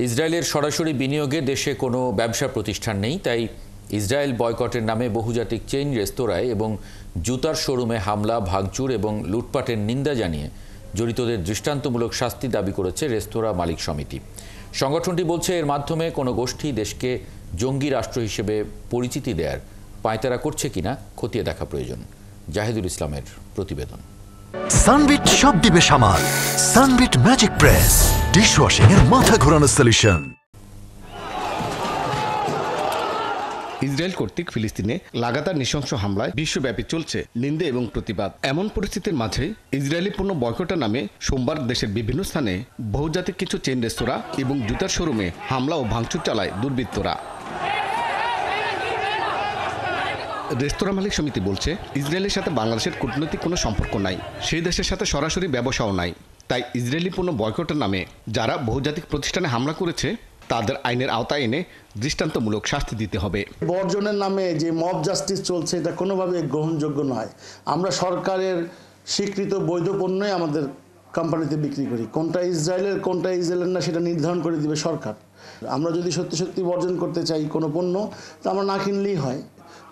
ইসরায়েলের সরাসরি বিনিয়োগে দেশে কোনো ব্যবসা প্রতিষ্ঠান নেই, তাই ইসরায়েল বয়কটের নামে বহুজাতিক চেইন রেস্তোরাঁয় এবং জুতার শোরুমে হামলা, ভাঙচুর এবং লুটপাটের নিন্দা জানিয়ে জড়িতদের দৃষ্টান্তমূলক শাস্তি দাবি করেছে রেস্তোরাঁ মালিক সমিতি। সংগঠনটি বলছে, এর মাধ্যমে কোনো গোষ্ঠী দেশকে জঙ্গি রাষ্ট্র হিসেবে পরিচিতি দেওয়ার পায়তারা করছে কিনা খতিয়ে দেখা প্রয়োজন। জাহিদুল ইসলামের প্রতিবেদন। সানবিট সব দিবে সামাল। সানবিট ম্যাজিক প্রেস ডিশওয়াশিং এর মাথা ঘোরানো সলিউশন। ইসরায়েল কর্তৃক ফিলিস্তিনে লাগাতার নৃশংস হামলায় বিশ্বব্যাপী চলছে নিন্দা এবং প্রতিবাদ। এমন পরিস্থিতির মাঝে ইসরায়েলি পণ্য বয়কটের নামে সোমবার দেশের বিভিন্ন স্থানে বহুজাতিক কিছু চেইন রেস্তোরাঁ এবং জুতার শোরুমে হামলা ও ভাঙচুর চালায় দুর্বৃত্তরা। রেস্তোরাঁ মালিক সমিতি বলছে, ইসরায়েলের সাথে বাংলাদেশের কূটনৈতিক কোনো সম্পর্ক নাই, সেই দেশের সাথে সরাসরি ব্যবসাও নাই। তাই ইসরায়েলি পণ্য বয়কটের নামে যারা বহুজাতিক প্রতিষ্ঠানে হামলা করেছে তাদের আইনের আওতায় এনে দৃষ্টান্তমূলক শাস্তি দিতে হবে। বর্জনের নামে যে মব জাস্টিস চলছে, এটা কোনোভাবে গ্রহণযোগ্য নয়। আমরা সরকারের স্বীকৃত বৈধ পণ্যই আমাদের কোম্পানিতে বিক্রি করি। কোনটা ইসরায়েলের না সেটা নির্ধারণ করে দিবে সরকার। আমরা যদি সত্যি সত্যি বর্জন করতে চাই কোনো পণ্য, তা আমরা না কিনলেই হয়।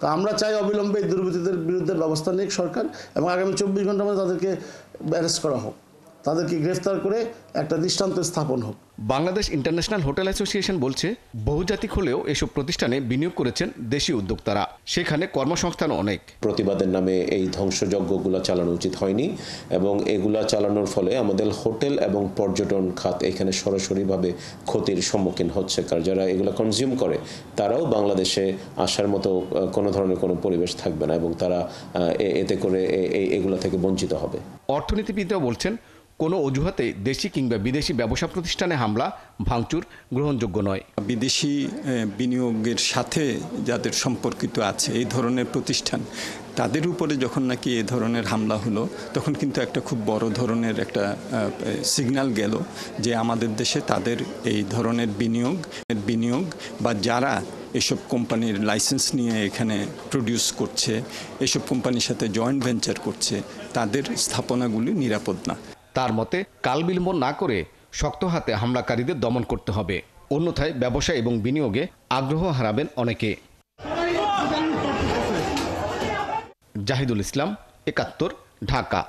তা আমরা চাই অবিলম্বে দুর্বৃত্তদের বিরুদ্ধে ব্যবস্থা নিক সরকার, এবং আগামী 24 ঘন্টার মধ্যে তাদেরকে অ্যারেস্ট করা হোক, তাদেরকে গ্রেফতার করে একটা দৃষ্টান্ত স্থাপন হোক। বাংলাদেশ ইন্টারন্যাশনাল হোটেল অ্যাসোসিয়েশন বলছে, বহুজাতিক হলেও এসব প্রতিষ্ঠানে বিনিয়োগ করেছেন দেশীয় উদ্যোক্তারা, সেখানে কর্মসংস্থান অনেক। প্রতিবাদের নামে এই ধ্বংসযজ্ঞগুলো চালানো উচিত হয়নি, এবং এগুলা চালানোর ফলে আমাদের হোটেল এবং পর্যটন খাত এখানে সরাসরিভাবে ক্ষতির সম্মুখীন হচ্ছে। কারণ যারা এগুলো কনজিউম করে তারাও বাংলাদেশে আসার মতো কোনো ধরনের কোনো পরিবেশ থাকবে না, এবং তারা এতে করে এগুলো থেকে বঞ্চিত হবে। অর্থনীতিবিদরা বলছেন, কোনো অজুহাতে দেশি কিংবা বিদেশি ব্যবসা প্রতিষ্ঠানে হামলা ভাঙচুর গ্রহণযোগ্য নয়। বিদেশি বিনিয়োগের সাথে যাদের সম্পর্কিত আছে এই ধরনের প্রতিষ্ঠান, তাদের উপরে যখন নাকি এ ধরনের হামলা হলো, তখন কিন্তু একটা খুব বড় ধরনের একটা সিগন্যাল গেল যে আমাদের দেশে তাদের এই ধরনের বিনিয়োগ বা যারা এসব কোম্পানির লাইসেন্স নিয়ে এখানে প্রডিউস করছে, এসব কোম্পানির সাথে জয়েন্ট ভেঞ্চার করছে, তাদের স্থাপনাগুলি নিরাপদ না। তার মতে, কাল বিলম্ব না করে শক্ত হাতে হামলাকারীদের দমন করতে হবে, অন্যথায় ব্যবসা এবং বিনিয়োগে আগ্রহ হারাবেন অনেকে। জাহিদুল ইসলাম, ৭১, ঢাকা।